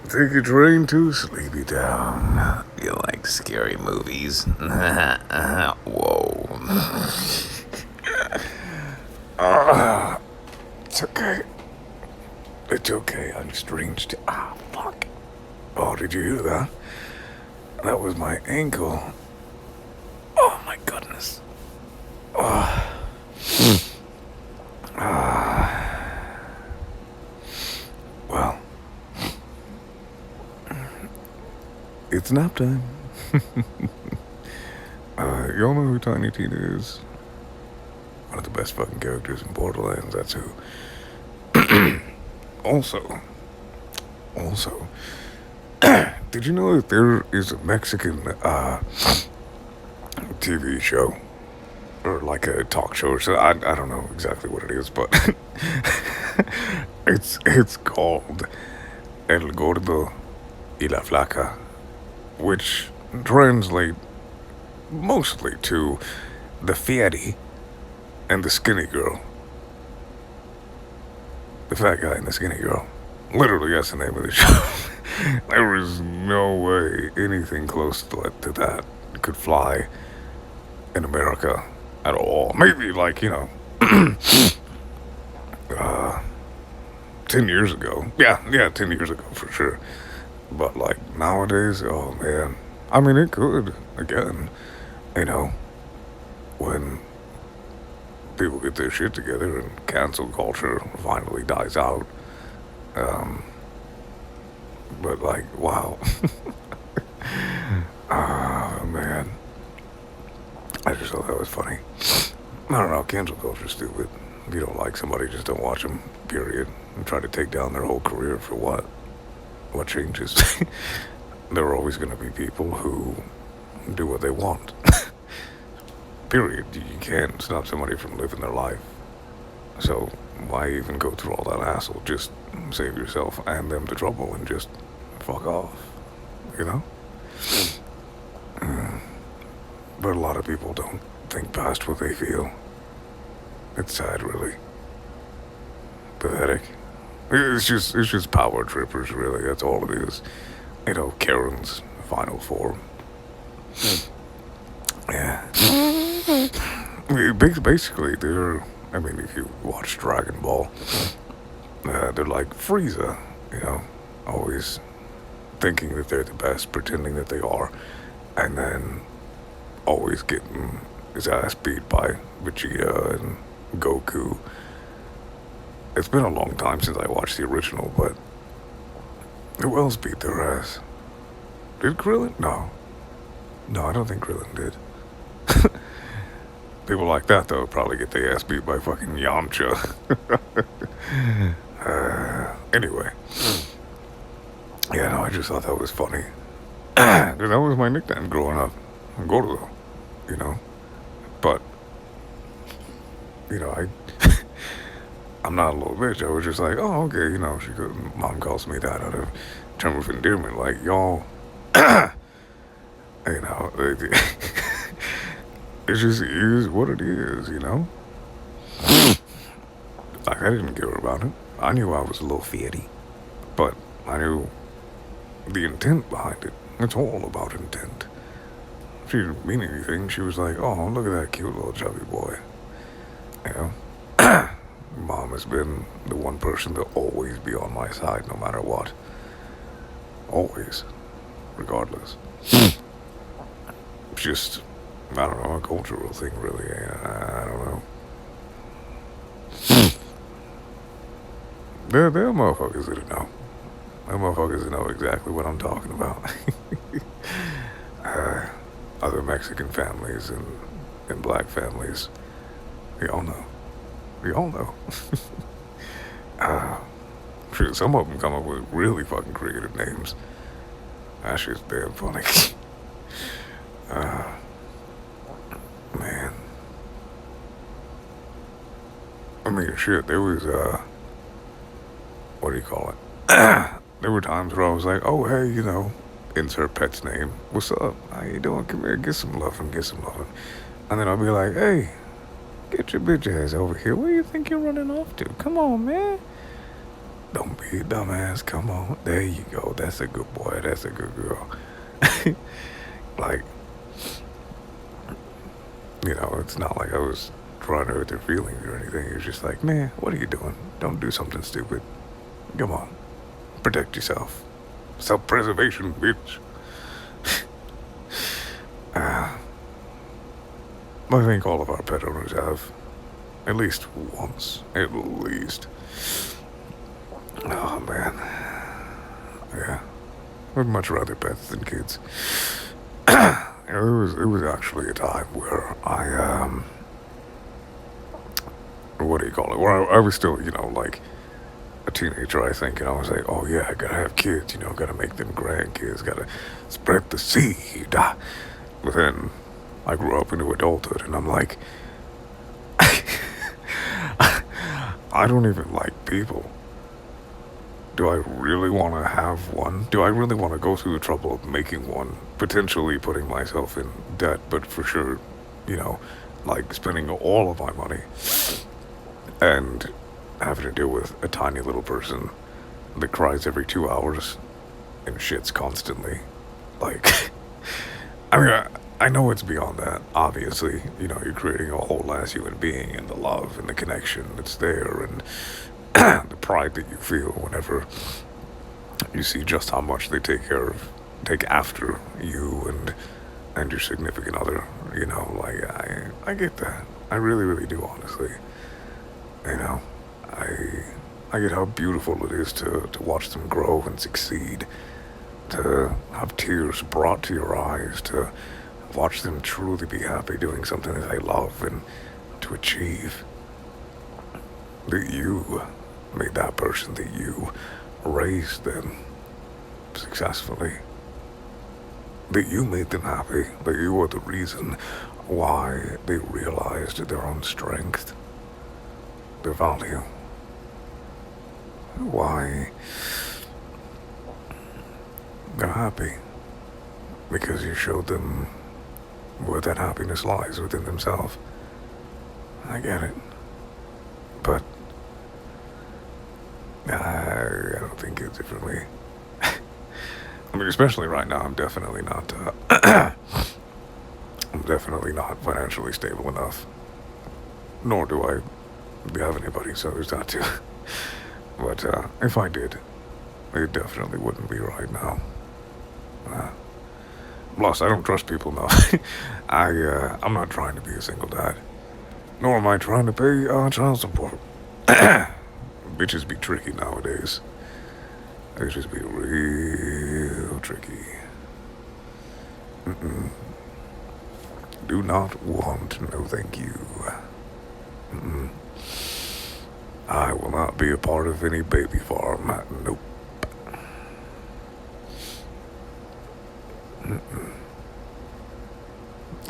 Take a train to Sleepy Town. You like scary movies? Whoa. It's okay. It's okay. I'm strange to. Fuck. Oh, did you hear that? That was my ankle. Oh, my goodness. Well, it's nap time. Y'all know who Tiny Tina is? One of the best fucking characters in Borderlands. That's who. Also, did you know that there is a Mexican TV show or like a talk show or so? I don't know exactly what it is, but it's called El Gordo y la Flaca, which translate mostly to the fatty and the skinny girl. The fat guy and the skinny girl. Literally, that's the name of the show. There is no way anything close to that could fly in America at all. Maybe, like, 10 years ago. Yeah, 10 years ago for sure. But, like, nowadays, oh man. I mean, it could, again, when people get their shit together and cancel culture finally dies out. But like, wow. Ah, man. I just thought that was funny. I don't know, cancel culture's stupid. If you don't like somebody, just don't watch them, period. And try to take down their whole career for what? What changes? There are always going to be people who do what they want. Period. You can't stop somebody from living their life. So why even go through all that hassle? Just save yourself and them the trouble and just fuck off. You know? But a lot of people don't think past what they feel. It's sad, really. Pathetic. It's just power trippers, really. That's all it is. Karen's final form. Yeah. Basically, if you watch Dragon Ball, they're like Frieza, always thinking that they're the best, pretending that they are, and then always getting his ass beat by Vegeta and Goku. It's been a long time since I watched the original, but who else beat their ass? Did Krillin? No, I don't think Krillin did. People like that, though, probably get their ass beat by fucking Yamcha. Anyway. Yeah, no, I just thought that was funny. That was my nickname growing up. Gordo, But, I'm not a little bitch. I was just like, oh, okay, mom calls me that out of term of endearment. Like, y'all, you know, it just is what it is, Like, I didn't care about it. I knew I was a little fatty, but I knew the intent behind it. It's all about intent. She didn't mean anything. She was like, oh, look at that cute little chubby boy. Mom has been the one person to always be on my side no matter what. Always. Regardless. Just, I don't know, a cultural thing, really. I don't know. There are motherfuckers that know. There are motherfuckers that know exactly what I'm talking about. Other Mexican families and black families, we all know. We all know. Shit, some of them come up with really fucking creative names. That shit's damn funny. Man. I mean, shit, there was, what do you call it? There were times where I was like, oh, hey, insert pet's name. What's up? How you doing? Come here, get some loving. And then I'll be like, hey, get your bitch ass over here. Where you think you're running off to? Come on, man. Don't be a dumbass. Come on. There you go. That's a good boy. That's a good girl. Like, it's not like I was trying to hurt their feelings or anything. It was just like, man, what are you doing? Don't do something stupid. Come on. Protect yourself. Self-preservation, bitch. uh, I think all of our pet owners have. At least once. At least. Oh, man. Yeah. I'd much rather pets than kids. It was actually a time where what do you call it? Where I was still, like a teenager, I think, and I was like, oh yeah, I gotta have kids, gotta make them grandkids, gotta spread the seed. But then I grew up into adulthood, and I'm like, I don't even like people. Do I really want to have one? Do I really want to go through the trouble of making one, potentially putting myself in debt, but for sure, like spending all of my money and having to deal with a tiny little person that cries every 2 hours and shits constantly? Like, I mean, I know it's beyond that, obviously. You're creating a whole ass human being, and the love and the connection that's there, and the pride that you feel whenever you see just how much they take after you and your significant other. Like, I get that. I really, really do, honestly. I get how beautiful it is to watch them grow and succeed, to have tears brought to your eyes, to watch them truly be happy doing something that they love, and to achieve that you made that person, that you raised them successfully, that you made them happy, that you were the reason why they realized their own strength, their value, why they're happy, because you showed them where that happiness lies within themselves. I get it. But I don't think it's differently. I mean, especially right now, I'm definitely not. I'm definitely not financially stable enough. Nor do I have anybody, so there's that too. But if I did, it definitely wouldn't be right now. Plus, I don't trust people now. I'm not trying to be a single dad. Nor am I trying to pay child support. Bitches be tricky nowadays. They just be real tricky. Do not want, no thank you. I will not be a part of any baby farm. Nope.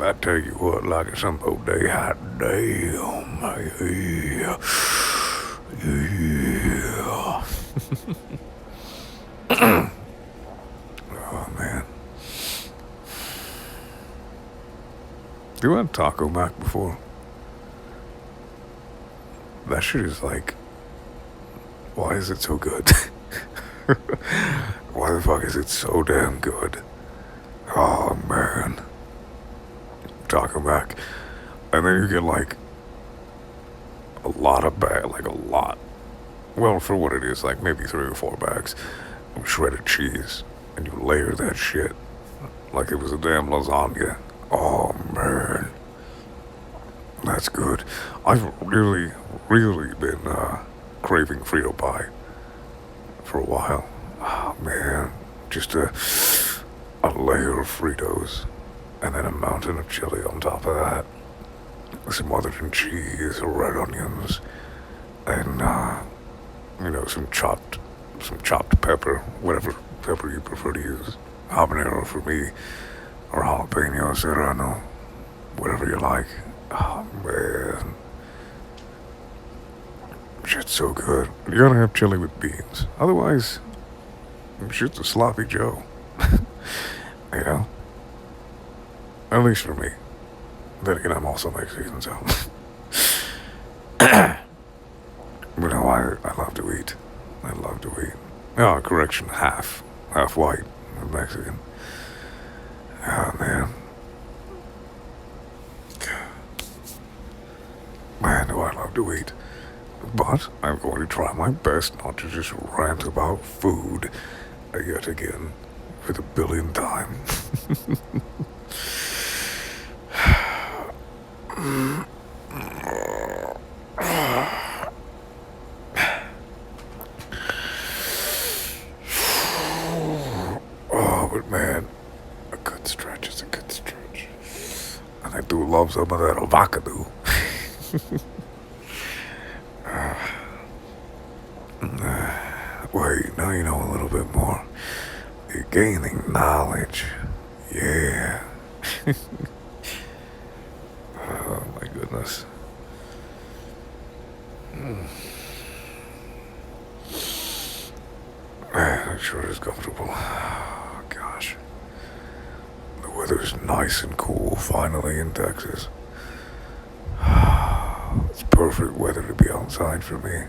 I tell you what, like some old day, hot damn, yeah. Yeah. Oh, man. You had Taco Mac before? That shit is like, why is it so good? Why the fuck is it so damn good? Oh, man. Taco Mac. And then you get like a lot of like a lot. Well, for what it is, like maybe 3 or 4 bags of shredded cheese. And you layer that shit like it was a damn lasagna. Oh, man. That's good. I've really, really been craving Frito pie for a while. Oh, man. Just a layer of Fritos. And then a mountain of chili on top of that. Smothered in cheese, red onions, and some chopped pepper, whatever pepper you prefer to use. Habanero for me, or jalapeno serrano, whatever you like. Oh, man. Shit's so good. You gotta have chili with beans. Otherwise, shit's a sloppy Joe. You know? At least for me. Then again, I'm also Mexican, so. But no, I love to eat. I love Oh, correction, half. Half white. Mexican. Oh, man. Man, do I love to eat. But I'm going to try my best not to just rant about food yet again for the billionth time. Oh, but man, a good stretch is a good stretch. And I do love some of that avocado. Wait, now you know a little bit more. You're gaining knowledge. Yeah. Oh my goodness. Man, it sure is comfortable. Oh, gosh. The weather's nice and cool finally in Texas. It's perfect weather to be outside for me.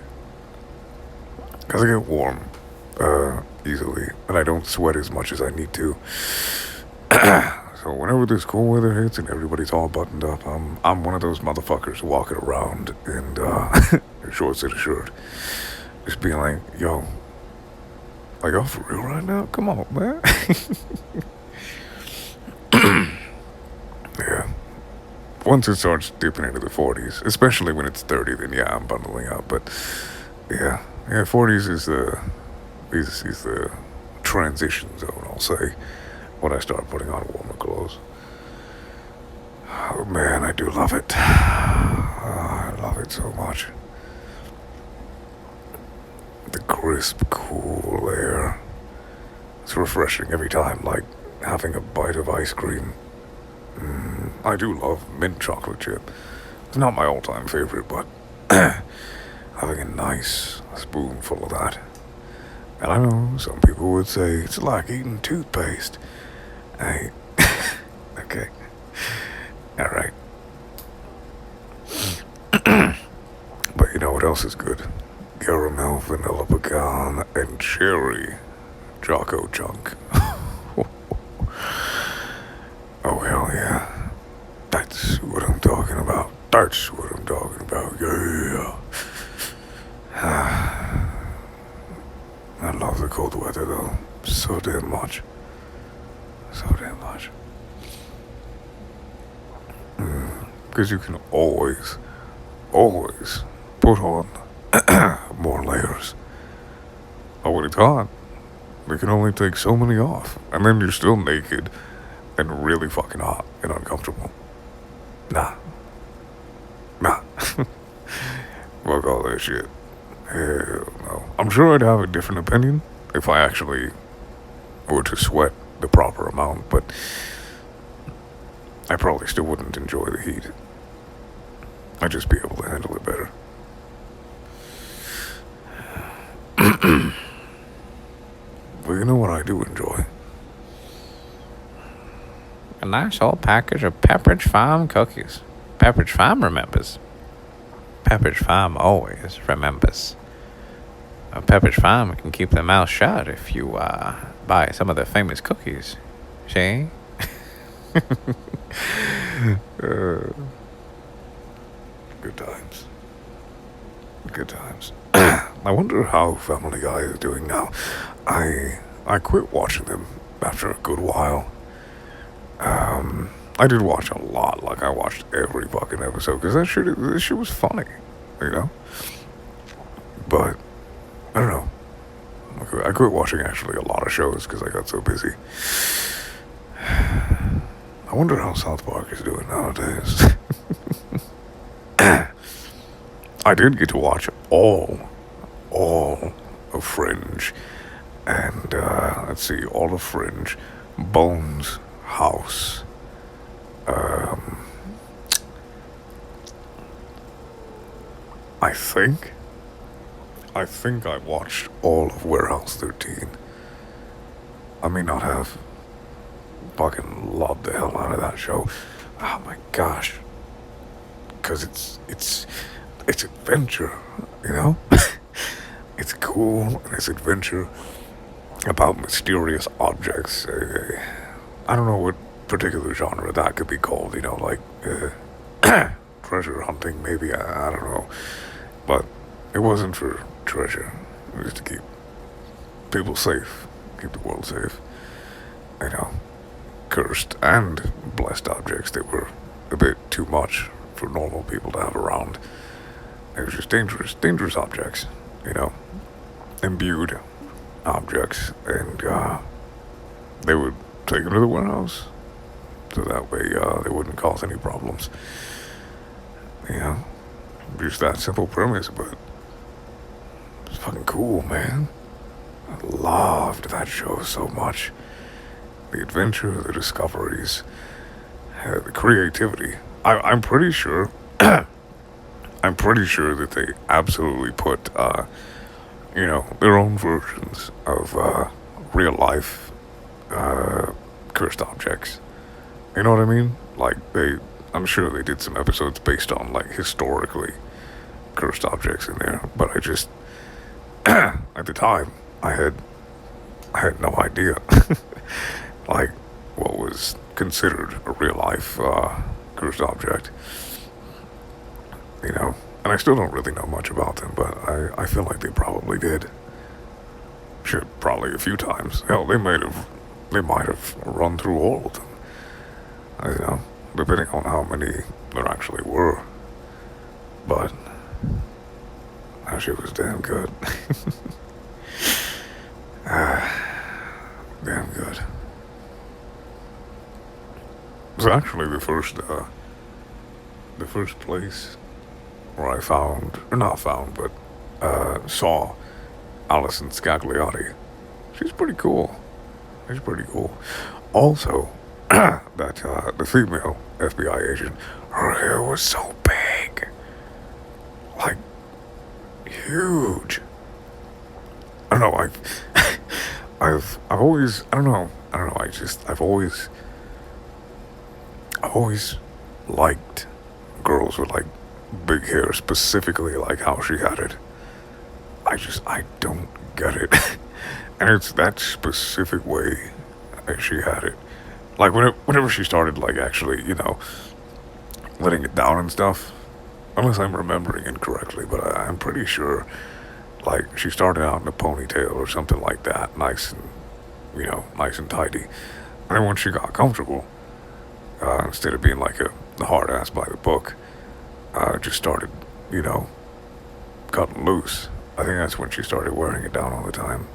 Because I get warm easily, and I don't sweat as much as I need to. So whenever this cool weather hits and everybody's all buttoned up, I'm one of those motherfuckers walking around in shorts and a shirt. Just being like, yo, are y'all for real right now? Come on, man. Yeah. Once it starts dipping into the 40s, especially when it's 30, then yeah, I'm bundling up. But yeah, 40s is the transition zone, I'll say, when I start putting on warmer clothes. Oh man, I do love it. I love it so much. The crisp, cool air. It's refreshing every time, like having a bite of ice cream. I do love mint chocolate chip. It's not my all-time favorite, but having a nice spoonful of that. And I know some people would say it's like eating toothpaste. Hey, okay. All right. But you know what else is good? Caramel, vanilla pecan, and cherry Choco Chunk. Oh, hell yeah. That's what I'm talking about. That's what I'm talking about. Yeah. I love the cold weather, though. So damn much. So damn much. Because you can always put on more layers. Oh, when it's hot, they can only take so many off. And then you're still naked and really fucking hot and uncomfortable. Nah. Fuck all that shit. Hell no. I'm sure I'd have a different opinion if I actually were to sweat the proper amount, but I probably still wouldn't enjoy the heat. I'd just be able to handle it better. But you know what I do enjoy? A nice old package of Pepperidge Farm cookies. Pepperidge Farm remembers. Pepperidge Farm always remembers. Pepperidge Farm can keep their mouth shut if you buy some of their famous cookies. See? Good times. Good times. I wonder how Family Guy is doing now. I quit watching them after a good while. I did watch a lot. Like, I watched every fucking episode because that shit was funny, you know? But, I don't know. I quit watching actually a lot of shows because I got so busy. I wonder how South Park is doing nowadays. I did get to watch all of Fringe. And, let's see, all of Fringe, Bones House, I think I watched all of Warehouse 13. I may not have fucking loved the hell out of that show. Oh my gosh. Because it's adventure, you know? It's cool and it's adventure. about mysterious objects. I don't know what particular genre that could be called, like treasure hunting, maybe. I don't know. But it wasn't for treasure, it was to keep people safe, keep the world safe. Cursed and blessed objects that were a bit too much for normal people to have around. They were just dangerous objects, imbued objects, and they would take them to the warehouse, so that way they wouldn't cause any problems. Just that simple premise, but it's fucking cool, man. I loved that show so much. The adventure, the discoveries, the creativity. I'm pretty sure. I'm pretty sure that they absolutely put, their own versions of real life cursed objects. You know what I mean? Like I'm sure they did some episodes based on like historically cursed objects in there, but I just at the time I had no idea. Like what was considered a real life cursed object, and I still don't really know much about them, but I feel like they probably did. Shit, probably a few times. Hell, they might have run through all of them. Depending on how many there actually were. But that shit was damn good. Damn good. It was actually the first place where I saw Allison Scagliotti. She's pretty cool. Also, the female FBI agent, her hair was so big. Like, huge. I don't know, I've always, I don't know, I've always liked girls with like big hair, specifically like how she had it. I don't get it. And it's that specific way that she had it. Like whenever she started like actually, letting it down and stuff, unless I'm remembering incorrectly, but I'm pretty sure like she started out in a ponytail or something like that, nice and tidy. And then once she got comfortable, instead of being like a hard ass by the book, just started, cutting loose. I think that's when she started wearing it down all the time.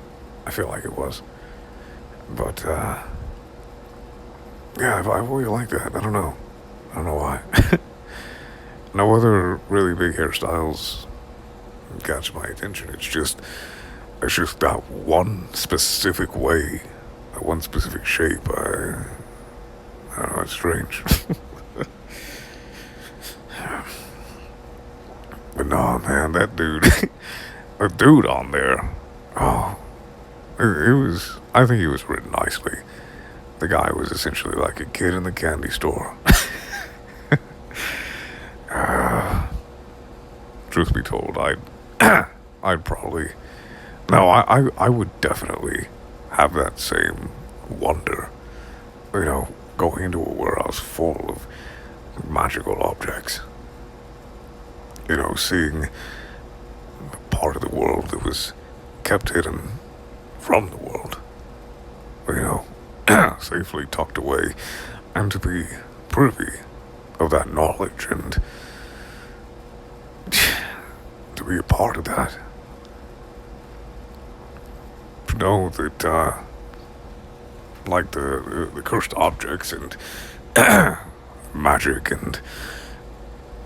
I feel like it was. But, yeah, I've always liked that. I don't know why. No other really big hairstyles catch my attention. It's just that one specific way, that one specific shape. I don't know, it's strange. But no, man, that dude, the dude on there, I think he was written nicely. The guy was essentially like a kid in the candy store. Truth be told, I'd probably, no, I would definitely have that same wonder, going into a warehouse full of magical objects. Seeing a part of the world that was kept hidden from the world, safely tucked away, and to be privy of that knowledge and to be a part of that. To know that, like the cursed objects and magic and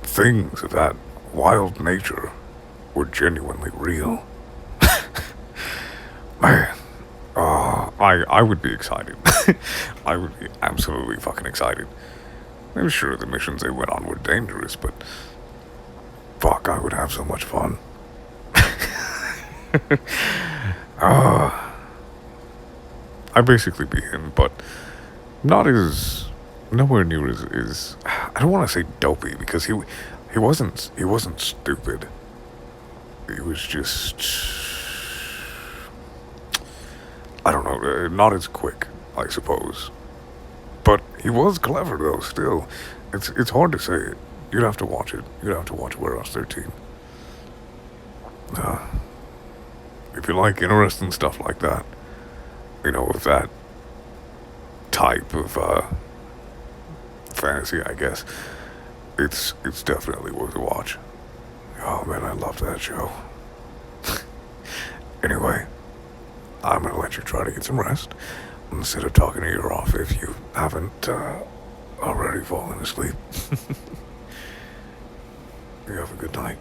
things of that wild nature were genuinely real. Man, I would be excited. I would be absolutely fucking excited. I'm sure the missions they went on were dangerous, but fuck, I would have so much fun. I'd basically be him, but nowhere near as I don't want to say dopey, because he wasn't stupid. He was just, I don't Not as quick, I suppose. But he was clever, though, still. It's hard to say it. You'd have to watch it. You'd have to watch Warehouse 13. If you like interesting stuff like that, with that type of fantasy, I guess, it's definitely worth a watch. Oh man, I love that show. Anyway, I'm gonna let you try to get some rest instead of talking your ear off if you haven't already fallen asleep. You have a good night.